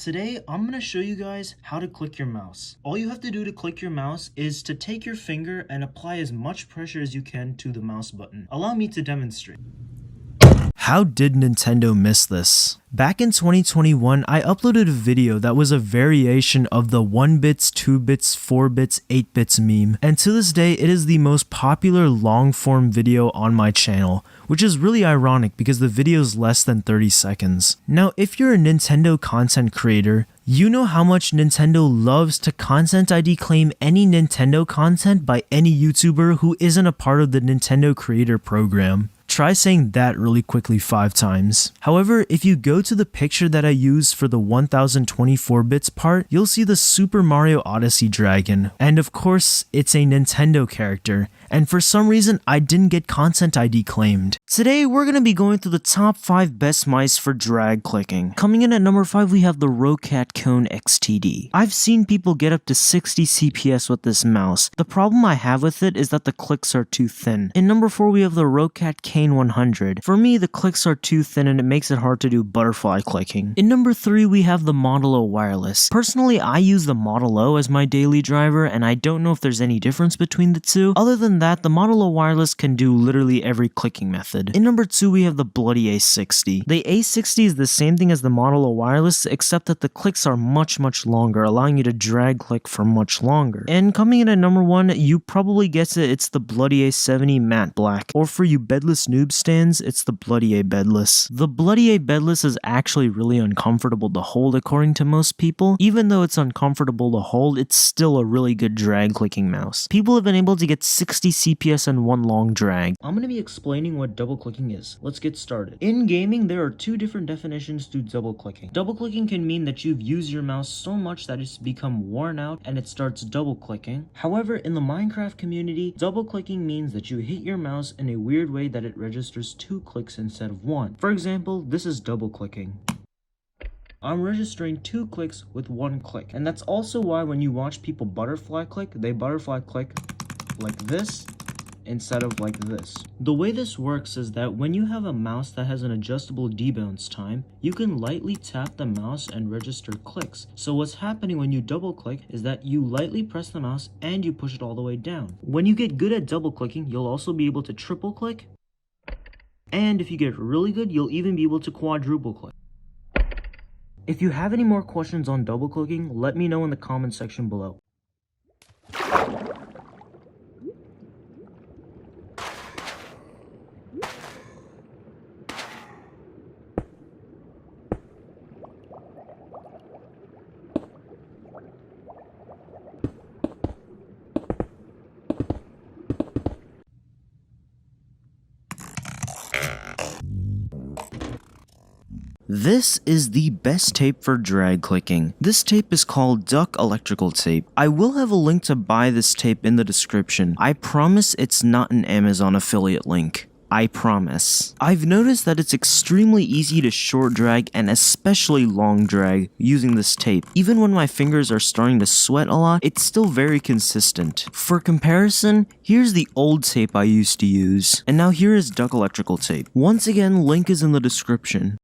Today, I'm going to show you guys how to click your mouse. All you have to do to click your mouse is to take your finger and apply as much pressure as you can to the mouse button. Allow me to demonstrate. How did Nintendo miss this? Back in 2021, I uploaded a video that was a variation of the 1 bits, 2 bits, 4 bits, 8 bits meme, and to this day it is the most popular long-form video on my channel, which is really ironic because the video is less than 30 seconds. Now, if you're a Nintendo content creator, you know how much Nintendo loves to content ID claim any Nintendo content by any YouTuber who isn't a part of the Nintendo Creator Program. Try saying that really quickly 5 times. However, if you go to the picture that I used for the 1024 bits part, you'll see the Super Mario Odyssey dragon. And of course, it's a Nintendo character. And for some reason, I didn't get content ID claimed. Today, we're going to be going through the top 5 best mice for drag clicking. Coming in at number 5, we have the Rocat Cone XTD. I've seen people get up to 60 CPS with this mouse. The problem I have with it is that the clicks are too thin. In number 4, we have the Rocat Cane 100. For me, the clicks are too thin and it makes it hard to do butterfly clicking. In number 3, we have the Model O Wireless. Personally, I use the Model O as my daily driver, and I don't know if there's any difference between the two. Other than that, the Model O Wireless can do literally every clicking method. In number 2, we have the Bloody A60. The A60 is the same thing as the Model O Wireless, except that the clicks are much longer, allowing you to drag click for much longer. And coming in at number 1, you probably guessed it, it's the Bloody A70 Matte Black. Or for you bedless noob stands, it's the Bloody A Bedless. The Bloody A Bedless is actually really uncomfortable to hold according to most people. Even though it's uncomfortable to hold, it's still a really good drag clicking mouse. People have been able to get 60 CPS in one long drag. I'm going to be explaining what double clicking is. Let's get started. In gaming, there are 2 different definitions to double clicking. Double clicking can mean that you've used your mouse so much that it's become worn out and it starts double clicking. However, in the Minecraft community, double clicking means that you hit your mouse in a weird way that it registers 2 clicks instead of 1. For example, this is double clicking. I'm registering 2 clicks with 1 click. And that's also why when you watch people butterfly click, they butterfly click like this instead of like this. The way this works is that when you have a mouse that has an adjustable debounce time, you can lightly tap the mouse and register clicks. So what's happening when you double click is that you lightly press the mouse and you push it all the way down. When you get good at double clicking, you'll also be able to triple click. And if you get really good, you'll even be able to quadruple click. If you have any more questions on double clicking, let me know in the comment section below. This is the best tape for drag clicking. This tape is called Duck Electrical Tape. I will have a link to buy this tape in the description. I promise it's not an Amazon affiliate link. I promise. I've noticed that it's extremely easy to short drag and especially long drag using this tape. Even when my fingers are starting to sweat a lot, it's still very consistent. For comparison, here's the old tape I used to use. And now here is Duck Electrical Tape. Once again, link is in the description.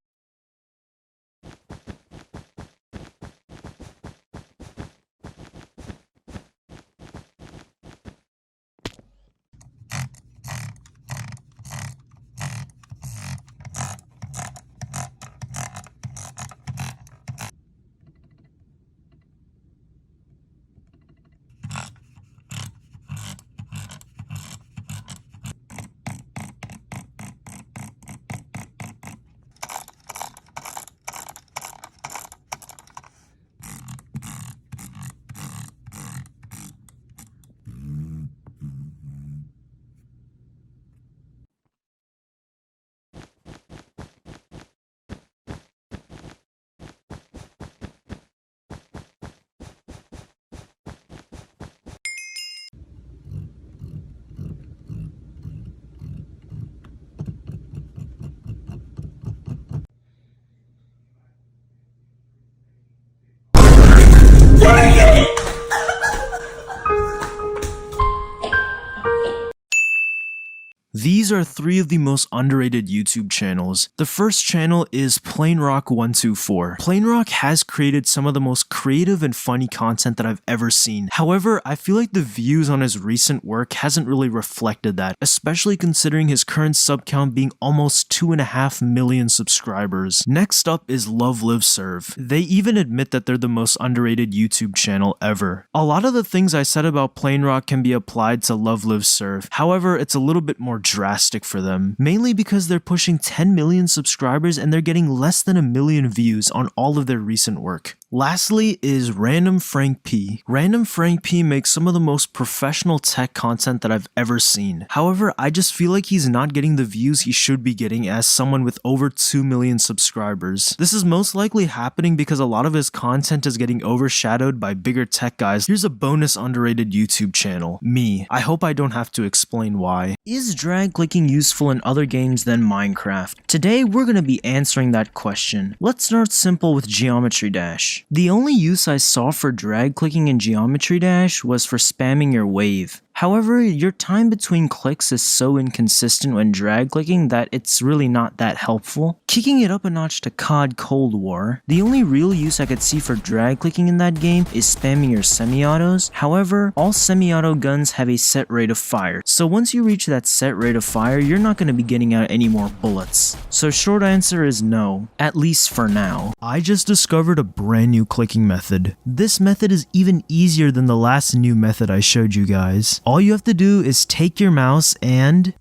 These These are 3 of the most underrated YouTube channels. The first channel is PlainRock124. PlainRock has created some of the most creative and funny content that I've ever seen. However, I feel like the views on his recent work hasn't really reflected that, especially considering his current sub count being almost 2.5 million subscribers. Next up is Love Live Serve. They even admit that they're the most underrated YouTube channel ever. A lot of the things I said about PlainRock can be applied to Love Live Serve. However, it's a little bit more drastic for them, mainly because they're pushing 10 million subscribers and they're getting less than 1 million views on all of their recent work. Lastly is Random Frank P. Random Frank P makes some of the most professional tech content that I've ever seen. However, I just feel like he's not getting the views he should be getting as someone with over 2 million subscribers. This is most likely happening because a lot of his content is getting overshadowed by bigger tech guys. Here's a bonus underrated YouTube channel, me. I hope I don't have to explain why. Is drag clicking useful in other games than Minecraft? Today we're going to be answering that question. Let's start simple with Geometry Dash. The only use I saw for drag clicking in Geometry Dash was for spamming your wave. However, your time between clicks is so inconsistent when drag clicking that it's really not that helpful. Kicking it up a notch to COD Cold War, the only real use I could see for drag clicking in that game is spamming your semi-autos. However, all semi-auto guns have a set rate of fire, so once you reach that set rate of fire, you're not going to be getting out any more bullets. So short answer is no, at least for now. I just discovered a brand new clicking method. This method is even easier than the last new method I showed you guys. All you have to do is take your mouse and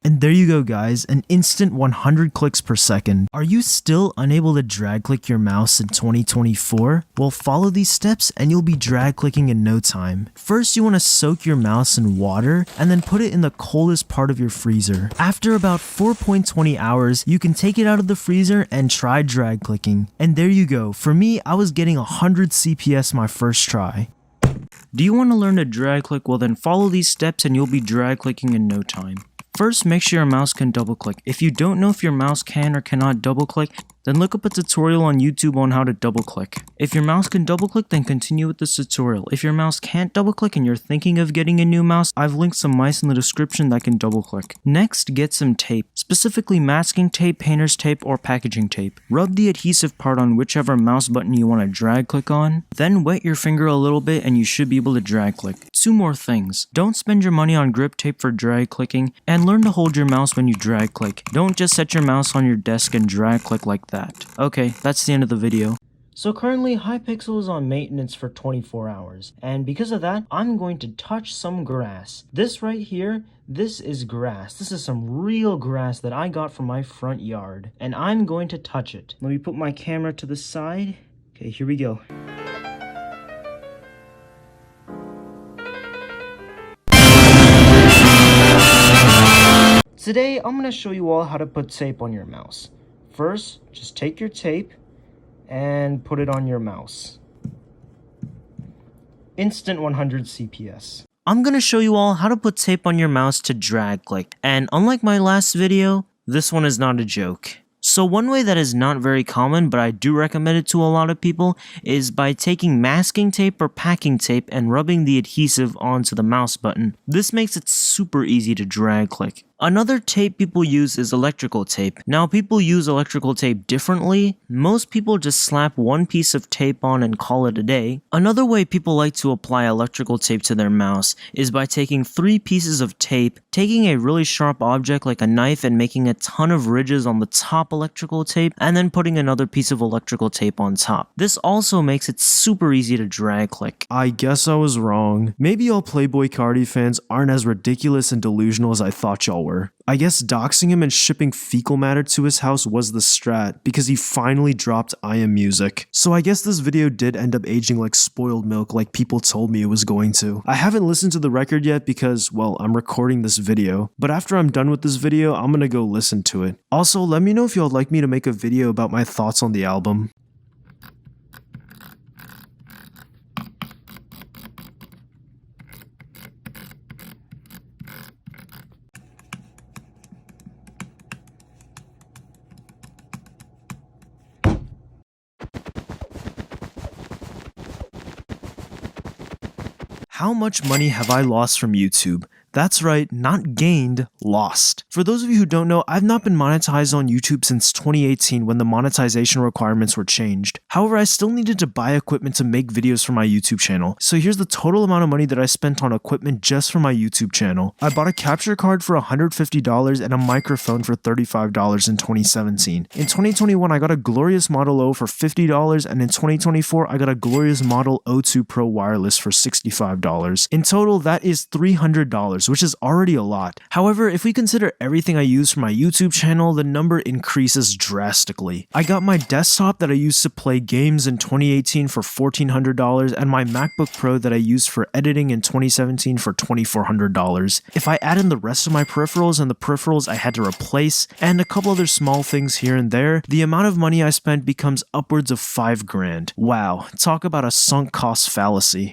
there you go guys, an instant 100 clicks per second. Are you still unable to drag click your mouse in 2024? Well, follow these steps and you'll be drag clicking in no time. First, you want to soak your mouse in water and then put it in the coldest part of your freezer. After about 4.20 hours, you can take it out of the freezer and try drag clicking. And there you go. For me, I was getting 100 CPS my first try. Do you want to learn to drag click? Well then follow these steps and you'll be drag clicking in no time. First, make sure your mouse can double click. If you don't know if your mouse can or cannot double click, then look up a tutorial on YouTube on how to double click. If your mouse can double click, then continue with this tutorial. If your mouse can't double click and you're thinking of getting a new mouse, I've linked some mice in the description that can double click. Next, get some tape, specifically masking tape, painter's tape, or packaging tape. Rub the adhesive part on whichever mouse button you want to drag click on. Then wet your finger a little bit and you should be able to drag click. 2 more things. Don't spend your money on grip tape for drag clicking, and learn to hold your mouse when you drag click. Don't just set your mouse on your desk and drag click like that. Okay, that's the end of the video. So currently, Hypixel is on maintenance for 24 hours, and because of that, I'm going to touch some grass. This right here, this is grass. This is some real grass that I got from my front yard, and I'm going to touch it. Let me put my camera to the side. Okay, here we go. Today, I'm going to show you all how to put tape on your mouse. First, just take your tape and put it on your mouse. Instant 100 CPS. I'm gonna show you all how to put tape on your mouse to drag click, and unlike my last video, this one is not a joke. So one way that is not very common, but I do recommend it to a lot of people, is by taking masking tape or packing tape and rubbing the adhesive onto the mouse button. This makes it super easy to drag click. Another tape people use is electrical tape. Now, people use electrical tape differently. Most people just slap one piece of tape on and call it a day. Another way people like to apply electrical tape to their mouse is by taking 3 pieces of tape, taking a really sharp object like a knife and making a ton of ridges on the top electrical tape, and then putting another piece of electrical tape on top. This also makes it super easy to drag click. I guess I was wrong. Maybe all Playboy Cardi fans aren't as ridiculous and delusional as I thought y'all were. I guess doxing him and shipping fecal matter to his house was the strat, because he finally dropped I Am Music. So I guess this video did end up aging like spoiled milk like people told me it was going to. I haven't listened to the record yet because, well, I'm recording this video, but after I'm done with this video, I'm gonna go listen to it. Also, let me know if y'all like me to make a video about my thoughts on the album. How much money have I lost from YouTube? That's right, not gained, lost. For those of you who don't know, I've not been monetized on YouTube since 2018 when the monetization requirements were changed. However, I still needed to buy equipment to make videos for my YouTube channel. So here's the total amount of money that I spent on equipment just for my YouTube channel. I bought a capture card for $150 and a microphone for $35 in 2017. In 2021, I got a Glorious Model O for $50, and in 2024, I got a Glorious Model O2 Pro Wireless for $65. In total, that is $300. Which is already a lot. However, if we consider everything I use for my YouTube channel, the number increases drastically. I got my desktop that I used to play games in 2018 for $1,400 and my MacBook Pro that I used for editing in 2017 for $2,400. If I add in the rest of my peripherals and the peripherals I had to replace, and a couple other small things here and there, the amount of money I spent becomes upwards of $5,000. Wow, talk about a sunk cost fallacy.